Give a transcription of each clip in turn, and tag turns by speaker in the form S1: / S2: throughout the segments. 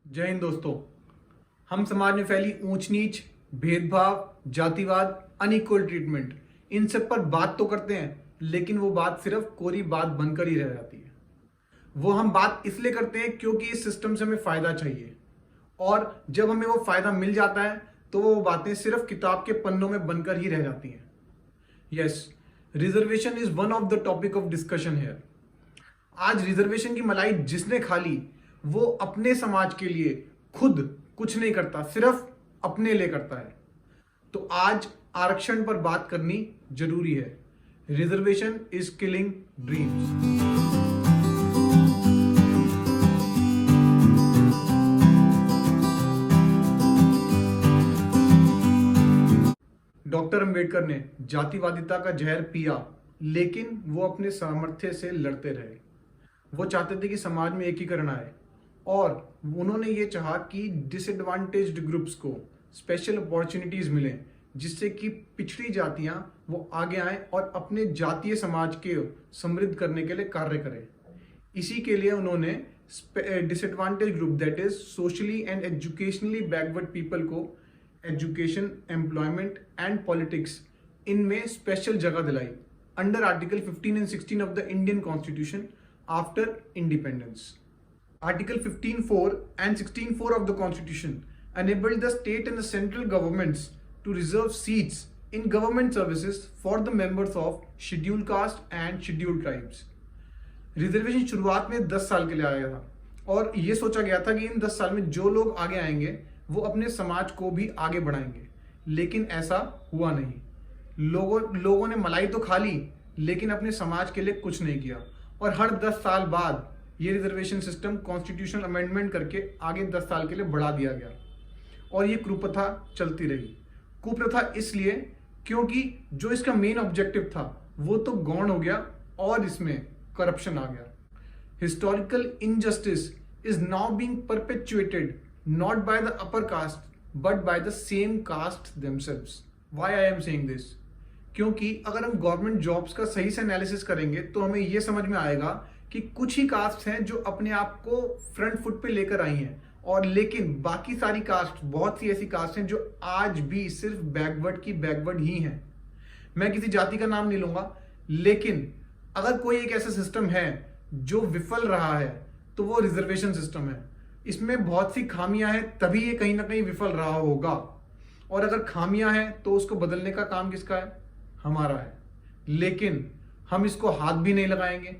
S1: जय हिंद दोस्तों। हम समाज में फैली ऊंच नीच, भेदभाव, जातिवाद, अनइक्वल ट्रीटमेंट, इन सब पर बात तो करते हैं, लेकिन वो बात सिर्फ कोरी बात बनकर ही रह जाती है। वो हम बात इसलिए करते हैं क्योंकि इस सिस्टम से हमें फायदा चाहिए, और जब हमें वो फायदा मिल जाता है तो वो बातें सिर्फ किताब के पन्नों में बनकर ही रह जाती हैं। Yes, reservation is one of the topic of discussion here. आज रिजर्वेशन की मलाई जिसने खा ली वो अपने समाज के लिए खुद कुछ नहीं करता, सिर्फ अपने लिए करता है। तो आज आरक्षण पर बात करनी जरूरी है। Reservation is killing dreams. Doctor Ambedkar ने जातिवादिता का जहर पिया, लेकिन वो अपने सामर्थ्य से लड़ते रहे। वो चाहते थे कि समाज में एकीकरण आए, और उन्होंने ये चाहा कि डिसएडवांटेज्ड ग्रुप्स को स्पेशल अपॉर्चुनिटीज मिलें, जिससे कि पिछड़ी जातियां वो आगे आएं और अपने जातीय समाज के समृद्ध करने के लिए कार्य करें। इसी के लिए उन्होंने disadvantage group, that is socially and educationally backward people को एजुकेशन, एम्प्लॉयमेंट एंड पॉलिटिक्स, इनमें स्पेशल जगह दिलाई under article 15 and 16 of the Indian constitution after independence. Article 15(4) and 16(4) of the Constitution enabled the state and the central governments to reserve seats in government services for the members of scheduled caste and scheduled tribes. Reservation शुरुआत में 10 साल के लिए आया था, और ये सोचा गया था कि इन 10 साल में जो लोग आगे आएंगे वो अपने समाज को भी आगे बढ़ाएंगे, लेकिन ऐसा हुआ नहीं। लोगों ने मलाई तो खा ली, लेकिन अपने समाज के लिए कुछ नहीं किया, और हर 10 साल बाद ये रिजर्वेशन सिस्टम कॉन्स्टिट्यूशनल अमेंडमेंट करके आगे 10 साल के लिए बढ़ा दिया गया, और ये कुप्रथा चलती रही। कुप्रथा इसलिए क्योंकि जो इसका मेन ऑब्जेक्टिव था वो तो गौण हो गया, और इसमें करप्शन आ गया। Historical injustice is now being perpetuated not by the upper caste but by the same caste themselves. Why I am saying this? क्योंकि अगर हम गवर्नमेंट जॉब्स का सही से एनालिसिस करेंगे तो हमें यह समझ में आएगा कि कुछ ही कास्ट हैं जो अपने आप को फ्रंट फुट पे लेकर आई हैं, और लेकिन बाकी सारी कास्ट, बहुत सी ऐसी कास्ट हैं जो आज भी सिर्फ बैकवर्ड की बैकवर्ड ही हैं। मैं किसी जाति का नाम नहीं लूंगा, लेकिन अगर कोई एक ऐसा सिस्टम है जो विफल रहा है तो वो रिजर्वेशन सिस्टम है। इसमें बहुत सी खामियां हैं, तभी ये कहीं ना कहीं विफल रहा होगा, और अगर खामियां हैं तो उसको बदलने का काम किसका है? हमारा है। लेकिन हम इसको हाथ भी नहीं लगाएंगे,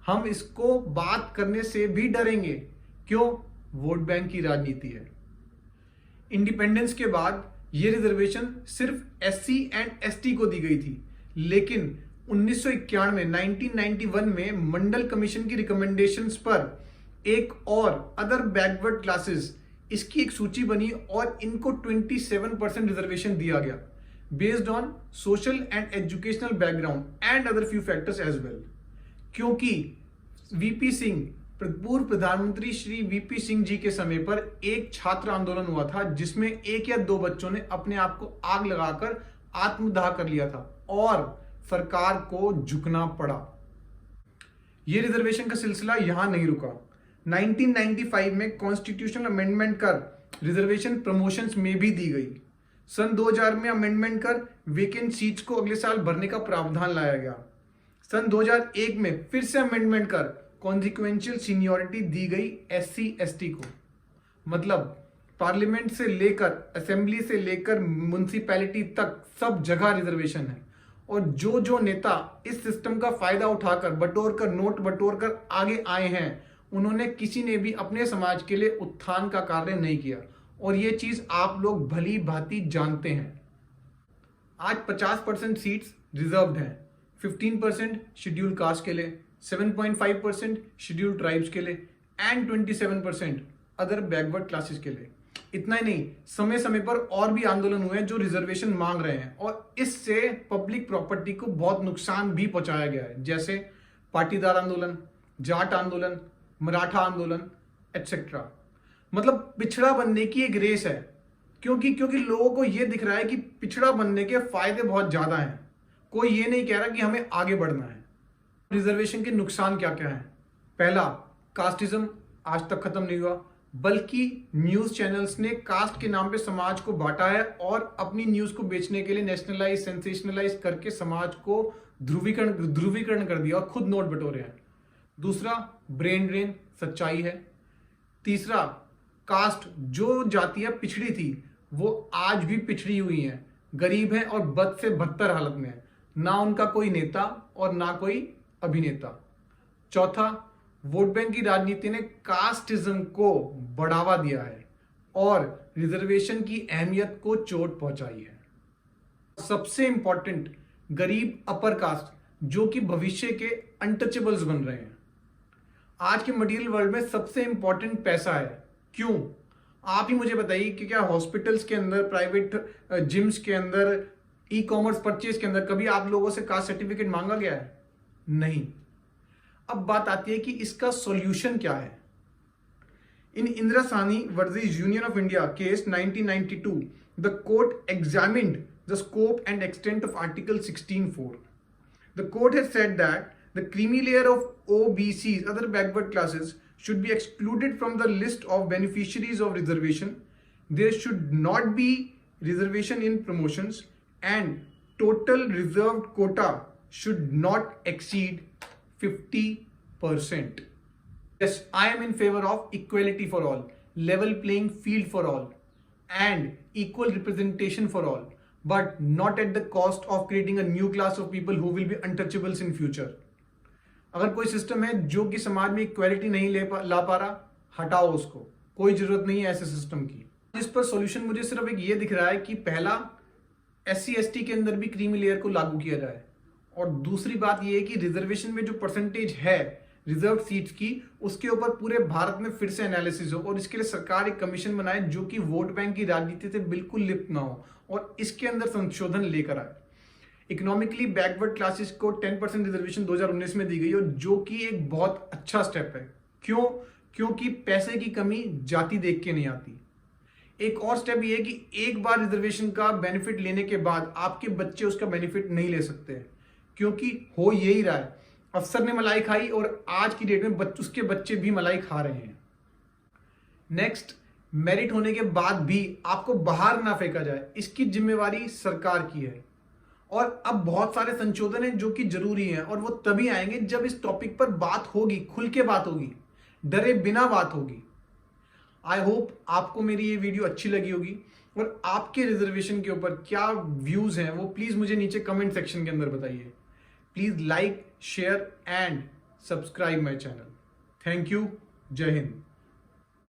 S1: हम इसको बात करने से भी डरेंगे। क्यों? वोट बैंक की राजनीति है। इंडिपेंडेंस के बाद ये रिजर्वेशन सिर्फ एससी एंड एसटी को दी गई थी, लेकिन 1991 1991 में मंडल कमीशन की रिकमेंडेशंस पर एक और अदर बैकवर्ड क्लासेस, इसकी एक सूची बनी, और इनको 27% रिजर्वेशन दिया गया based on social and educational background and other few factors as well. क्योंकि वीपी सिंह, पूर्व प्रधानमंत्री श्री वीपी सिंह जी के समय पर एक छात्र आंदोलन हुआ था, जिसमें 1 या 2 बच्चों ने अपने आप को आग लगाकर आत्मदाह कर लिया था, और सरकार को झुकना पड़ा। यह रिजर्वेशन का सिलसिला यहां नहीं रुका। 1995 में कॉन्स्टिट्यूशनल अमेंडमेंट कर रिजर्वेशन प्रमोशंस में भी दी गई। सन 2000 में अमेंडमेंट कर वेकेंट सीट्स को अगले साल भरने का प्रावधान लाया गया। सन 2001 में फिर से अमेंडमेंट कर कॉन्सिक्वेंशियल सीनियरिटी दी गई एससी एसटी को। मतलब पार्लियामेंट से लेकर, असेंबली से लेकर म्युनिसिपैलिटी तक सब जगह रिजर्वेशन है, और जो नेता इस सिस्टम का फायदा उठाकर नोट बटोर कर आगे आए हैं, उन्होंने किसी ने भी अपने समाज के लिए उत्थान का कार्य नहीं किया, और ये चीज आप लोग भली भांति जानते हैं। आज 50% सीट्स रिजर्व्ड हैं, 15% शेड्यूल कास्ट के लिए, 7.5% शेड्यूल ट्राइब्स के लिए, एंड 27% अदर बैकवर्ड क्लासेस के लिए। इतना ही नहीं, समय समय पर और भी आंदोलन हुए हैं जो रिजर्वेशन मांग रहे हैं, और इससे पब्लिक प्रॉपर्टी को बहुत नुकसान भी पहुंचाया गया है, जैसे पाटीदार आंदोलन, जाट आंदोलन, मराठा आंदोलन एटसेट्रा। मतलब पिछड़ा बनने की एक रेस है, क्योंकि लोगों को यह दिख रहा है कि पिछड़ा बनने के फायदे बहुत ज्यादा हैं। कोई ये नहीं कह रहा कि हमें आगे बढ़ना है। रिजर्वेशन के नुकसान क्या क्या हैं? पहला, कास्टिज्म आज तक खत्म नहीं हुआ। बल्कि न्यूज चैनल्स ने कास्ट के नाम पे समाज को बांटा है और अपनी न्यूज को बेचने के लिए नेशनलाइज सेंसेशनलाइज करके समाज को ध्रुवीकरण कर दिया और खुद नोट बटोरे हैं। दूसरा, ब्रेन ड्रेन, सच्चाई है। तीसरा, कास्ट, जो जातियां पिछड़ी थी वो आज भी पिछड़ी हुई हैं, गरीब हैं और बद से बदतर हालत में है, ना उनका कोई नेता और ना कोई अभिनेता। चौथा, वोट बैंक की राजनीति ने कास्टिज्म को बढ़ावा दिया है और रिजर्वेशन की अहमियत को चोट पहुंचाई है। सबसे इंपॉर्टेंट, गरीब अपर कास्ट जो कि भविष्य के अनटचेबल्स बन रहे हैं। आज के मटेरियल वर्ल्ड में सबसे इंपॉर्टेंट पैसा है। क्यों? आप ही मुझे बताइए कि क्या हॉस्पिटल्स के अंदर, प्राइवेट जिम्स के अंदर, ई कॉमर्स परचेज के अंदर कभी आप लोगों से कास्ट सर्टिफिकेट मांगा गया है? नहीं। अब बात आती है कि इसका सॉल्यूशन क्या है। In Indira Sawhney versus Union of India case 1992, the court examined the scope and extent of article 16(4). The court has said that the creamy layer of OBCs, other backward classes, should be excluded from the list of beneficiaries of reservation. There should not be reservation in promotions, and total reserved quota should not exceed 50%. Yes, I am in favor of equality for all, level playing field for all, and equal representation for all, but not at the cost of creating a new class of people who will be untouchables in future. अगर कोई system है जो कि समाज में equality नहीं ला पा रहा, हटाओ उसको, कोई जरूरत नहीं है ऐसे सिस्टम की। इस पर सॉल्यूशन मुझे सिर्फ एक ये दिख रहा है कि पहला, SC/ST के अंदर भी क्रीमी लेयर को लागू किया जाए, और दूसरी बात ये है कि रिजर्वेशन में जो परसेंटेज है रिजर्व सीट्स की, उसके ऊपर पूरे भारत में फिर से एनालिसिस हो, और इसके लिए सरकार एक कमीशन बनाए जो कि वोट बैंक की राजनीति से बिल्कुल लिप्त ना हो और इसके अंदर संशोधन लेकर आए। इकोनॉमिकली बैकवर्ड क्लासेस को 10% रिजर्वेशन 2019 में दी गई, और जो कि एक बहुत अच्छा स्टेप है। क्यों? क्योंकि पैसे की कमी जाति देख के नहीं आती। एक और स्टेप ये है कि एक बार रिजर्वेशन का बेनिफिट लेने के बाद आपके बच्चे उसका बेनिफिट नहीं ले सकते, क्योंकि हो यही रहा है, अफसर ने मलाई खाई और आज की डेट में उसके बच्चे भी मलाई खा रहे हैं। नेक्स्ट, मेरिट होने के बाद भी आपको बाहर ना फेंका जाए, इसकी जिम्मेवारी सरकार की है। और अब बहुत सारे संशोधन हैं जो कि जरूरी हैं, और वो तभी आएंगे जब इस टॉपिक पर बात होगी, खुल के बात होगी, डरे बिना बात होगी। आई होप आपको मेरी ये वीडियो अच्छी लगी होगी, और आपके रिजर्वेशन के ऊपर क्या व्यूज हैं वो प्लीज मुझे नीचे कमेंट सेक्शन के अंदर बताइए। Please like, share and subscribe my channel. Thank you. जय हिंद।